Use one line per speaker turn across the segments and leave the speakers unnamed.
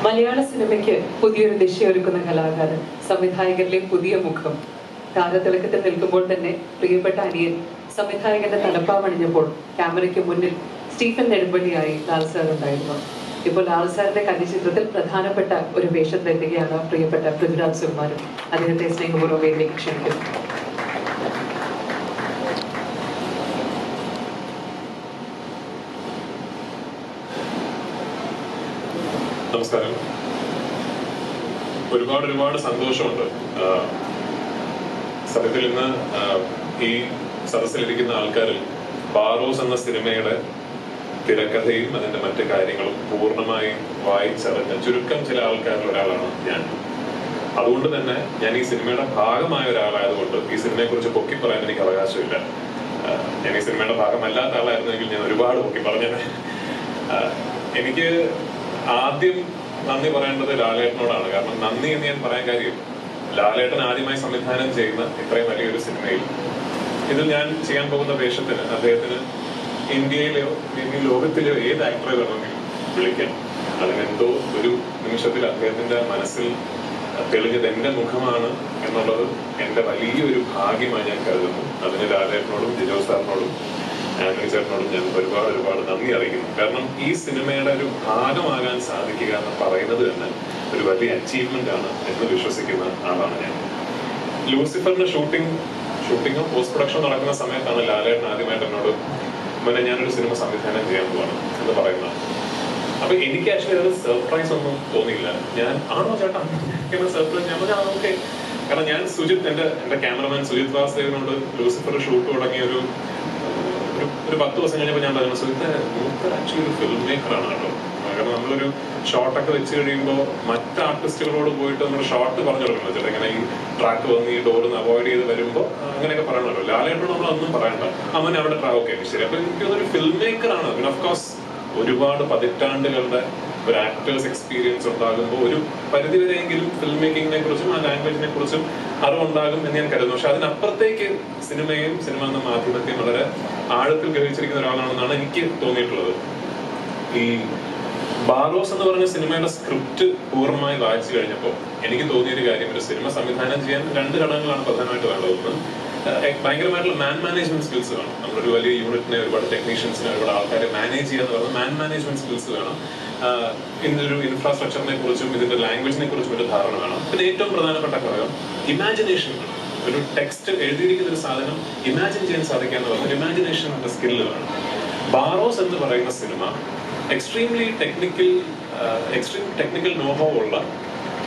മലയാള സിനിമയ്ക്ക് പുതിയൊരു ദിശയൊരുക്കുന്ന കലാകാരൻ, സംവിധായകരിലെ പുതിയ മുഖം. താരതിളക്കത്തിൽ നിൽക്കുമ്പോൾ തന്നെ പ്രിയപ്പെട്ട അനിയൻ സംവിധായകന്റെ തലപ്പാവണിഞ്ഞപ്പോൾ ക്യാമറയ്ക്ക് മുന്നിൽ സ്റ്റീഫൻ നെടുമ്പള്ളിയായി ലാൽ സാർ ഉണ്ടായിരുന്നു. ഇപ്പോൾ ലാൽ സാറിന്റെ കന്നിച്ചിത്രത്തിൽ പ്രധാനപ്പെട്ട ഒരു വേഷത്തിലെത്തുകയാണ് പ്രിയപ്പെട്ട പൃഥ്വിരാജ് സുകുമാരൻ. അദ്ദേഹത്തെ സ്നേഹപൂർവ്വം വേദിയിലേക്ക് ക്ഷണിക്കുന്നു.
നമസ്കാരം. ഒരുപാട് സന്തോഷമുണ്ട്. സത്യത്തിൽ ഇന്ന് ഈ സദസ്സിലിരിക്കുന്ന ആൾക്കാരിൽ ബാറോസ് എന്ന സിനിമയുടെ തിരക്കഥയും അതിന്റെ മറ്റു കാര്യങ്ങളും പൂർണ്ണമായും വായിച്ചറിഞ്ഞ ചുരുക്കം ചില ആൾക്കാരിൽ ഒരാളാണ് ഞാൻ. അതുകൊണ്ട് തന്നെ ഞാൻ ഈ സിനിമയുടെ ഭാഗമായ ഒരാളായതുകൊണ്ട് ഈ സിനിമയെ കുറിച്ച് പൊക്കി പറയാൻ എനിക്ക് അവകാശമില്ല. ഞാൻ ഈ സിനിമയുടെ ഭാഗമല്ലാത്ത ആളായിരുന്നെങ്കിൽ ഞാൻ ഒരുപാട് പൊക്കി പറഞ്ഞത്. എനിക്ക് ആദ്യം നന്ദി പറയേണ്ടത് ലാലേട്ടനോടാണ്. കാരണം നന്ദി എന്ന് ഞാൻ പറയാൻ കാര്യം, ലാലേട്ടൻ ആദ്യമായി സംവിധാനം ചെയ്യുന്ന ഇത്രയും വലിയൊരു സിനിമയിൽ ഇതിൽ ഞാൻ ചെയ്യാൻ പോകുന്ന വേഷത്തിന് അദ്ദേഹത്തിന് ഇന്ത്യയിലെയോ ഇനി ലോകത്തിലെയോ ഏത് ആക്ടറെ വേണമെങ്കിലും വിളിക്കാം. അതിനെന്തോ ഒരു നിമിഷത്തിൽ അദ്ദേഹത്തിന്റെ മനസ്സിൽ തെളിഞ്ഞത് എന്റെ മുഖമാണ് എന്നുള്ളത് എന്റെ വലിയൊരു ഭാഗ്യമായി ഞാൻ കരുതുന്നു. അതിന് ലാലേട്ടനോടും ജിജോ സാറിനോടും ആന്റണി ചേട്ടനോടും ഞാൻ ഒരുപാട് നന്ദി അറിയിക്കുന്നു. കാരണം ഈ സിനിമയുടെ ഒരു ഭാഗമാകാൻ സാധിക്കുക എന്ന് പറയുന്നത് തന്നെ ഒരു വലിയ അച്ചീവ്മെന്റ് ആണ് എന്ന് വിശ്വസിക്കുന്ന ആളാണ് ഞാൻ. ലൂസിഫറിന്റെ ഷൂട്ടിങ്ങോ പോസ്റ്റ് പ്രൊഡക്ഷനോ നടക്കുന്ന സമയത്താണ് ലാലേട്ടൻ ആദ്യമായിട്ട് എന്നോട് മുന്നേ ഞാനൊരു സിനിമ സംവിധാനം ചെയ്യാൻ പോവാണ് എന്ന് പറയുന്നത്. അപ്പൊ എനിക്ക് ആക്ച്വലി അത് സർപ്രൈസ് ഒന്നും തോന്നിയില്ല. ഞാൻ ആണോ ചേട്ടാ സർപ്രൈസ്? ഞാൻ പറഞ്ഞാൽ ഓക്കെ. കാരണം ഞാൻ എന്റെ ക്യാമറമാൻ സുജിത് വാസുദേവനോട് ലൂസിഫർ ഷൂട്ട് തുടങ്ങിയ ഒരു 10 ദിവസം കഴിഞ്ഞപ്പോൾ ഞാൻ പറഞ്ഞു, സുജിത്ത് ആക്ച്വലി ഒരു ഫിലിം മേക്കറാണ് കേട്ടോ. കാരണം നമ്മളൊരു ഷോട്ടൊക്കെ വെച്ച് കഴിയുമ്പോൾ മറ്റ് ആർട്ടിസ്റ്റുകളോട് പോയിട്ട് നമ്മൾ ഷോട്ട് പറഞ്ഞു കൊടുക്കണം. ചേട്ടാ ഇങ്ങനെ ഈ ട്രാക്ക് വന്ന് ഈ ഡോറിന്ന് അവോയ്ഡ് ചെയ്ത് വരുമ്പോൾ അങ്ങനെയൊക്കെ പറയണല്ലോ. ലാലേട്ടനോട് നമ്മളൊന്നും പറയണ്ട, അവൻ അവിടെ ഓക്കെ ശരി. അപ്പൊ എനിക്ക് ഒരു ഫിലിം മേക്കറാണ്. പിന്നെ ഓഫ് കോഴ്സ് ഒരുപാട് പതിറ്റാണ്ടുകളുടെ ഒരു ആക്ടേഴ്സ് എക്സ്പീരിയൻസ് ഉണ്ടാകുമ്പോൾ ഒരു പരിധിവരെയെങ്കിലും ഫിലിം മേക്കിങ്ങിനെ കുറിച്ചും ആ ലാംഗ്വേജിനെ കുറിച്ചും അറിവുണ്ടാകും എന്ന് ഞാൻ കരുതുന്നു. പക്ഷെ അതിനപ്പുറത്തേക്ക് സിനിമയും സിനിമ എന്ന മാധ്യമത്തെയും വളരെ ആഴത്തിൽ ഗ്രഹിച്ചിരിക്കുന്ന ഒരാളാണെന്നാണ് എനിക്ക് തോന്നിയിട്ടുള്ളത്. ഈ ബാറോസ് എന്ന് പറഞ്ഞ സിനിമയുടെ സ്ക്രിപ്റ്റ് പൂർണ്ണമായി വായിച്ചു കഴിഞ്ഞപ്പോൾ എനിക്ക് തോന്നിയൊരു കാര്യം, ഒരു സിനിമ സംവിധാനം ചെയ്യാൻ 2 ഘടകങ്ങളാണ് പ്രധാനമായിട്ട് വേണ്ടത്. ഒന്ന്, ഭയങ്കരമായിട്ടുള്ള മാൻ മാനേജ്മെന്റ് സ്കിൽസ് വേണം. നമ്മളൊരു വലിയ യൂണിറ്റിനെ ഒരുപാട് ടെക്നീഷ്യൻസിനെ ഒരുപാട് ആൾക്കാരെ മാനേജ് ചെയ്യാന്ന് പറഞ്ഞാൽ മാൻ മാനേജ്മെന്റ് സ്കിൽസ് വേണം. ഇതിന്റെ ഒരു ഇൻഫ്രാസ്ട്രക്ചറിനെ കുറിച്ചും ഇതിന്റെ ലാംഗ്വേജിനെ കുറിച്ചും ഒരു ധാരണ വേണം. പിന്നെ ഏറ്റവും പ്രധാനപ്പെട്ട ഘടകം ഇമാജിനേഷൻ വേണം. ഒരു ടെക്സ്റ്റ് എഴുതിയിരിക്കുന്ന ഒരു സാധനം ഇമാജിൻ ചെയ്യാൻ സാധിക്കാന്ന് പറഞ്ഞാൽ ഇമാജിനേഷൻ എന്ന സ്കില്ല് വേണം. ബാറോസ് എന്ന് പറയുന്ന സിനിമ എക്സ്ട്രീം ടെക്നിക്കൽ നോഹോ ഉള്ള,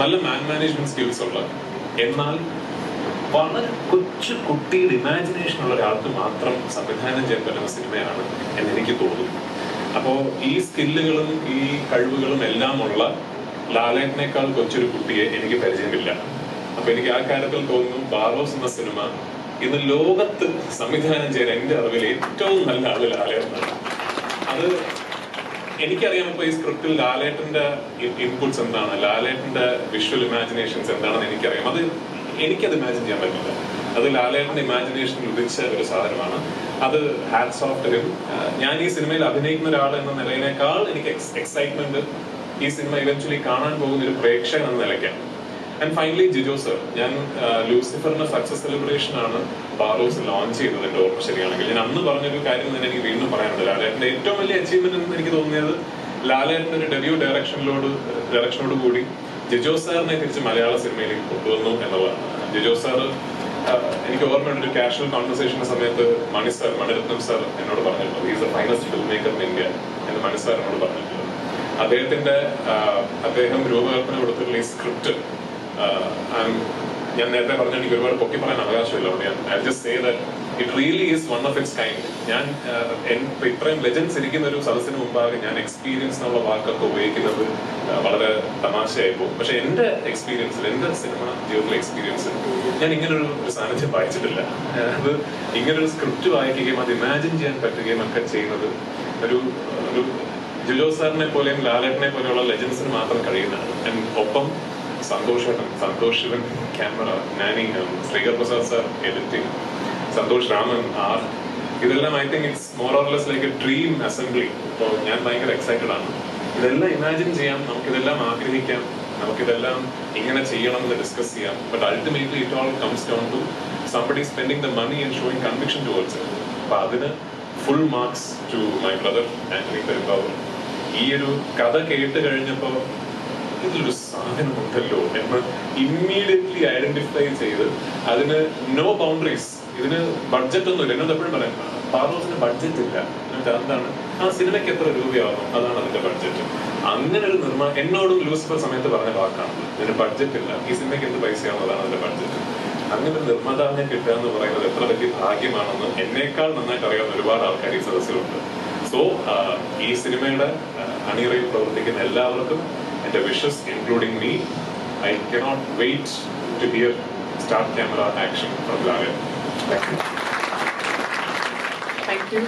നല്ല മാൻ മാനേജ്മെന്റ് സ്കിൽസ് ഉള്ള, എന്നാൽ വളരെ കൊച്ചു കുട്ടിയുടെ ഇമാജിനേഷൻ ഉള്ള ഒരാൾക്ക് മാത്രം സംവിധാനം ചെയ്യാൻ പറ്റുന്ന സിനിമയാണ് എന്ന് എനിക്ക് തോന്നുന്നു. അപ്പോ ഈ സ്കില്ലുകളും ഈ കഴിവുകളും എല്ലാം ഉള്ള ലാലേട്ടനേക്കാൾ കൊച്ചൊരു കുട്ടിയെ എനിക്ക് പരിചയമില്ല. അപ്പൊ എനിക്ക് ആ കാര്യത്തിൽ തോന്നുന്നു ബാറോസ് എന്ന സിനിമ ഇന്ന് ലോകത്ത് സംവിധാനം ചെയ്യാൻ എന്റെ അറിവിൽ ഏറ്റവും നല്ല ആള് ലാലേട്ടനാണ്. അത് എനിക്കറിയാം. ഇപ്പൊ ഈ സ്ക്രിപ്റ്റിൽ ലാലേട്ടന്റെ ഇൻപുട്സ് എന്താണ്, ലാലേട്ടന്റെ വിഷ്വൽ ഇമാജിനേഷൻസ് എന്താണെന്ന് എനിക്കറിയാം. എനിക്കത് ഇമാജിൻ ചെയ്യാൻ പറ്റില്ല. അത് ലാലേട്ടന്റെ ഇമാജിനേഷനിൽ ഉദിച്ച ഒരു സാധനമാണ്. അത് ഹാറ്റ്സ് ഓഫ് ടു ഹിം. ഞാൻ ഈ സിനിമയിൽ അഭിനയിക്കുന്ന ഒരാൾ എന്ന നിലയിനേക്കാൾ എനിക്ക് എക്സൈറ്റ്മെന്റ് ഈ സിനിമ ഇവൻച്വലി കാണാൻ പോകുന്ന ഒരു പ്രേക്ഷകൻ എന്ന നിലയ്ക്കാണ്. ആൻഡ് ഫൈനലി ജിജോ സർ, ഞാൻ ലൂസിഫറിന്റെ സക്സസ് സെലിബ്രേഷൻ ആണ് ബാറോസ് ലോഞ്ച് ചെയ്തത് എന്റെ ഓർമ്മ ശരിയാണെങ്കിൽ. ഞാൻ അന്ന് പറഞ്ഞൊരു കാര്യം തന്നെ എനിക്ക് വീണ്ടും പറയാനുണ്ട്. ലാലേട്ടന്റെ ഏറ്റവും വലിയ അച്ചീവ്മെന്റ് എന്ന് എനിക്ക് തോന്നിയത് ലാലേട്ടന്റെ ഒരു ഡെബ്യൂ ഡയറക്ഷനോട് കൂടി ജിജോ സാറിനെ തിരിച്ച് മലയാള സിനിമയിലേക്ക് കൊണ്ടുവന്നു എന്നുള്ളതാണ്. ജിജോ സാർ, എനിക്ക് ഓർമ്മയുണ്ട് ഒരു കാഷ്വൽ കോൺവെർസേഷന്റെ സമയത്ത് മണിരത്നം സാർ എന്നോട് പറഞ്ഞിട്ടുള്ളത് is the finest film maker in India എന്ന് മണി സാർ എന്നോട് പറഞ്ഞിട്ടുള്ളത്. അദ്ദേഹം രൂപകൽപ്പന കൊടുത്തിട്ടുള്ള ഈ സ്ക്രിപ്റ്റ് ഞാൻ നേരത്തെ പറഞ്ഞ എനിക്ക് ഒരുപാട് പൊക്കി പറയാൻ അവകാശമില്ല. I just say that it really is one of its kind. ഞാൻ ഇത്രയും ലെജൻഡ്സ് ഇരിക്കുന്ന ഒരു സദസ്സിന് മുമ്പാകെ ഞാൻ എക്സ്പീരിയൻസ് എന്നുള്ള വാക്കൊക്കെ ഉപയോഗിക്കുന്നത് വളരെ തമാശയായി പോകും. പക്ഷെ എന്റെ എക്സ്പീരിയൻസിൽ, എന്റെ സിനിമ ജീവിതത്തിലെ എക്സ്പീരിയൻസിൽ ഞാൻ ഇങ്ങനൊരു സാന്നിധ്യം വായിച്ചിട്ടില്ല. അത് ഇങ്ങനൊരു സ്ക്രിപ്റ്റ് വായിക്കുകയും അത് ഇമാജിൻ ചെയ്യാൻ പറ്റുകയും ഒക്കെ ചെയ്യുന്നത് ഒരു ജിജോ സാറിനെ പോലെയും ലാലേട്ടനെ പോലെയുള്ള ലെജൻസിന് മാത്രം കഴിയുന്നതാണ്. ഒപ്പം Santosh Sivan camera, Nani, Sreekar Prasad sir editing, Santosh Raman ഇതെല്ലാം I think it's more or less like a dream assembly. അപ്പോൾ ഞാൻ ഭയങ്കര എക്സൈറ്റഡ് ആണ്. ഇതെല്ലാം ഇമാജിൻ ചെയ്യാം, നമുക്കിതെല്ലാം ആഗ്രഹിക്കാം, നമുക്കിതെല്ലാം ഇങ്ങനെ ചെയ്യണമെന്ന് ഡിസ്കസ് ചെയ്യാം. But ultimately it all comes down to somebody spending the money and showing conviction towards it. അപ്പൊ അതിന് full marks to my brother Antony Perumbavoor. ഈ ഒരു കഥ കേട്ട് കഴിഞ്ഞപ്പോ ഇതിലൊരു സാധനമുണ്ടല്ലോ എന്ന് ഇമ്മീഡിയറ്റ്ലി ഐഡന്റിഫൈ ചെയ്ത് അതിന് നോ ബൗണ്ടറീസ്, ഇതിന് ബഡ്ജറ്റ് ഒന്നുമില്ല. എന്നോട് എപ്പോഴും പറയാം, പാറോസിന് ബഡ്ജറ്റ് ഇല്ല. എന്താണ് ആ സിനിമയ്ക്ക് എത്ര രൂപയാകും, അതാണ് അതിന്റെ ബഡ്ജറ്റ്. അങ്ങനെ ഒരു എന്നോടും ലൂസിഫർ സമയത്ത് പറഞ്ഞ വാക്കാണ്, ഇതിന് ബഡ്ജറ്റ് ഇല്ല, ഈ സിനിമയ്ക്ക് എന്ത് പൈസയാണെന്നതാണ് അതിന്റെ ബഡ്ജറ്റ്. അങ്ങനെ ഒരു നിർമ്മാതാവിനെ കിട്ടുക എന്ന് പറയുന്നത് എത്ര വലിയ ഭാഗ്യമാണെന്ന് എന്നേക്കാൾ നന്നായിട്ട് അറിയാവുന്ന ഒരുപാട് ആൾക്കാർ ഈ സദസ്സിലുണ്ട്. സോ ഈ സിനിമയുടെ അണിയറയിൽ പ്രവർത്തിക്കുന്ന എല്ലാവർക്കും എന്റെ wishes, including me. I cannot wait to hear start camera action from ലാവൻ.
Thank you.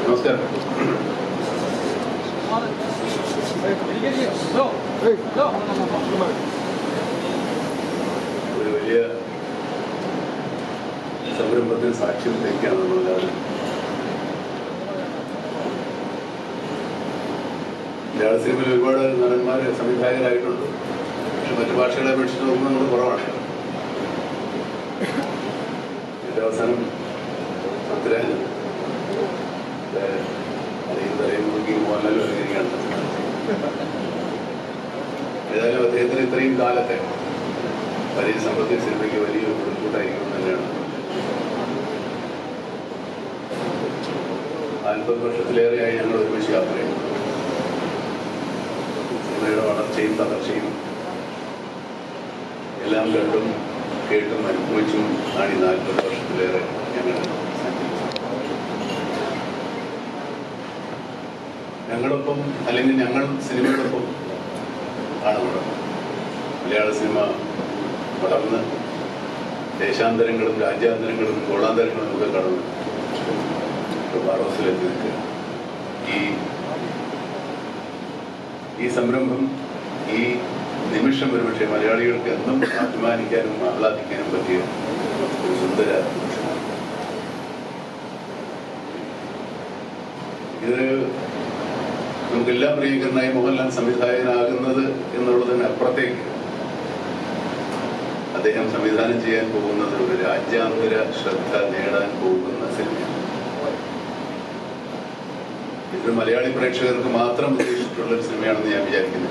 നമസ്കാരം. ഒരു വലിയ സംരംഭത്തിന് സാക്ഷ്യം വഹിക്കുകയാണ് നമ്മളെല്ലാവരും. മലയാള സിനിമയിൽ ഒരുപാട് നടന്മാർ സംവിധായകരായിട്ടുണ്ട്. പക്ഷെ മറ്റു ഭാഷകളെ അപേക്ഷിച്ച് നോക്കുമ്പോൾ നമ്മൾ കുറവാണ്. എൻ്റെ അവസാനം പൃഥ്വിരാജ് മോഹൻലാലും അനുകരിക്കുകയാണ്. ഏതായാലും അദ്ദേഹത്തിന് ഇത്രയും കാലത്തെ വലിയ സമ്പത്തി സിനിമയ്ക്ക് വലിയൊരു മുൻകൂട്ടായിരിക്കും തന്നെയാണ്. 40 വർഷത്തിലേറെയായി ഞങ്ങൾ ഒരുമിച്ച് യാത്ര ചെയ്തു. സിനിമയുടെ വളർച്ചയും തകർച്ചയും എല്ലാം കണ്ടും കേട്ടും അനുഭവിച്ചും ആണ് ഈ 40 വർഷത്തിലേറെ ഞങ്ങൾ ഞങ്ങളൊപ്പം, അല്ലെങ്കിൽ ഞങ്ങൾ സിനിമയോടൊപ്പം ആണ് ഇവിടെ. മലയാള സിനിമ വളർന്ന് ദേശാന്തരങ്ങളും രാജ്യാന്തരങ്ങളും ഗോളാന്തരങ്ങളും ഒക്കെ കടന്ന് പാറോസിലെത്തി നിൽക്കുക. ഈ സംരംഭം, ഈ നിമിഷം ഒരുപക്ഷെ മലയാളികൾക്ക് എന്നും അഭിമാനിക്കാനും ആഹ്ലാദിക്കാനും പറ്റിയ ഒരു സുന്ദര നിമിഷമാണ്. ഇത് നമുക്കെല്ലാം പ്രിയങ്കരനായ മോഹൻലാൽ സംവിധായകനാകുന്നത് എന്നുള്ളതിന് അപ്പുറത്തേക്ക് അദ്ദേഹം സംവിധാനം ചെയ്യാൻ പോകുന്നത് ഒരു രാജ്യാന്തര ശ്രദ്ധ നേടാൻ പോകുന്ന സിനിമയാണ്. ഇത് മലയാളി പ്രേക്ഷകർക്ക് മാത്രം ഉദ്ദേശിച്ചിട്ടുള്ള ഒരു സിനിമയാണെന്ന് ഞാൻ വിചാരിക്കുന്നു.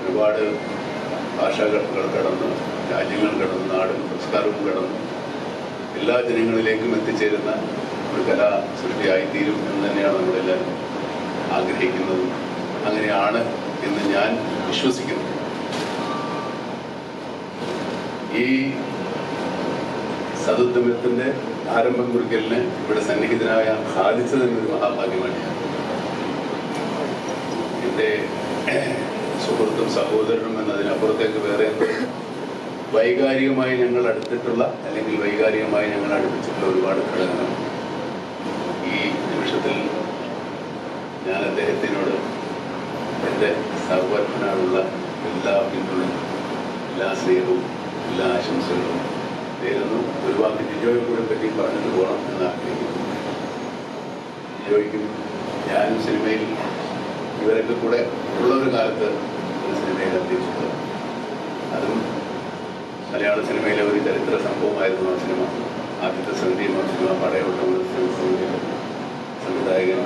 ഒരുപാട് ഭാഷകൾ കടന്ന്, രാജ്യങ്ങൾ കടന്ന്, നാടും സംസ്കാരവും കടന്ന് എല്ലാ ജനങ്ങളിലേക്കും എത്തിച്ചേരുന്ന ഒരു കലാ സൃഷ്ടിയായിത്തീരും എന്ന് തന്നെയാണ് നമ്മളെല്ലാവരും ആഗ്രഹിക്കുന്നതും അങ്ങനെയാണ് എന്ന് ഞാൻ വിശ്വസിക്കുന്നു. ഈ സതുദ്യമത്തിന്റെ ആരംഭം കുറിക്കലിന് ഇവിടെ സന്നിഹിതനാകാൻ സാധിച്ചതെന്നൊരു മഹാഭാഗ്യമാണ്. എൻ്റെ സുഹൃത്തും സഹോദരനും എന്നതിനപ്പുറത്തേക്ക് വേറെ വൈകാരികമായി ഞങ്ങൾ അടുത്തിട്ടുള്ള, അല്ലെങ്കിൽ വൈകാരികമായി ഞങ്ങൾ അടുപ്പിച്ചിട്ടുള്ള ഒരുപാട് ഘടകങ്ങൾ. ഈ നിമിഷത്തിൽ ഞാൻ അദ്ദേഹത്തിനോട് എൻ്റെ സർവജ്ഞനുള്ള എല്ലാ പിന്തുണയും, എല്ലാ സ്നേഹവും, എല്ലാ ആശംസകളും നേരുന്നു. ഒരു വാക്ക് ജിജോയെ കൂടെ പറ്റി പറഞ്ഞിട്ട് പോകണം എന്ന് ആഗ്രഹിക്കുന്നു. ജിജോയ്ക്കും ഞാനും സിനിമയിൽ ഇവരൊക്കെ കൂടെ ഉള്ള ഒരു കാലത്ത് ഒരു സിനിമയിൽ അഭിനയിച്ചിട്ടുണ്ട്. അതും മലയാള സിനിമയിലെ ഒരു ചരിത്ര സംഭവമായിരുന്നു ആ സിനിമ. ആദ്യത്തെ സന്ധ്യ സിനിമ പടയോട്ടം സംവിധായകൻ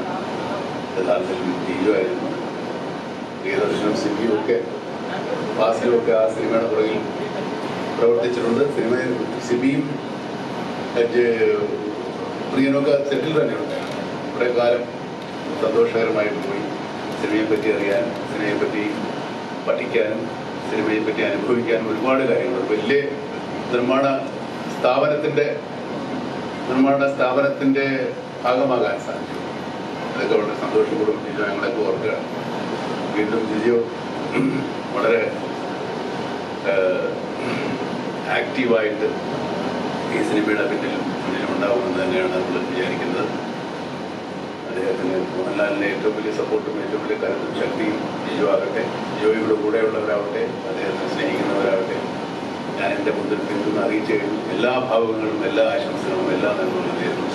യഥാർത്ഥത്തിൽ ജിജോ ആയിരുന്നു. പ്രിയദർശനും സിബിയും ഒക്കെ ഫാസിലും ഒക്കെ ആ സിനിമയുടെ പുറകിൽ പ്രവർത്തിച്ചിട്ടുണ്ട്. സിനിമയിൽ സിബിയും പ്രിയനൊക്കെ സെറ്റിൽ തന്നെയുണ്ട്. കുറേ കാലം സന്തോഷകരമായിട്ട് പോയി. സിനിമയെപ്പറ്റി അറിയാനും, സിനിമയെപ്പറ്റി പഠിക്കാനും, സിനിമയെപ്പറ്റി അനുഭവിക്കാനും ഒരുപാട് കാര്യങ്ങൾ. വലിയ നിർമ്മാണ സ്ഥാപനത്തിൻ്റെ ഭാഗമാകാൻ സാധിച്ചു. അതൊക്കെ വളരെ സന്തോഷപൂർവ്വം ജിജോ ഞങ്ങളൊക്കെ ഓർക്കുകയാണ്. വീണ്ടും ജിജോ വളരെ ആക്റ്റീവായിട്ട് ഈ സിനിമയുടെ മുന്നിലുണ്ടാവുമെന്ന് തന്നെയാണ് നമ്മൾ വിചാരിക്കുന്നത്. അദ്ദേഹത്തിന് മോഹൻലാലിൻ്റെ ഏറ്റവും വലിയ സപ്പോർട്ടും ഏറ്റവും വലിയ കരുത്തും ശക്തിയും ജിജോ ആകട്ടെ, ജിജോയുടെ കൂടെയുള്ളവരാവട്ടെ, അദ്ദേഹത്തെ സ്നേഹിക്കുന്നവരാവട്ടെ, ഞാൻ എൻ്റെ മുന്നിൽ നിൽക്കുന്ന അറിയിച്ചു കഴിഞ്ഞു. എല്ലാ ഭാവങ്ങളും എല്ലാ ആശംസകളും എല്ലാ നന്മകളും നേരുന്നു.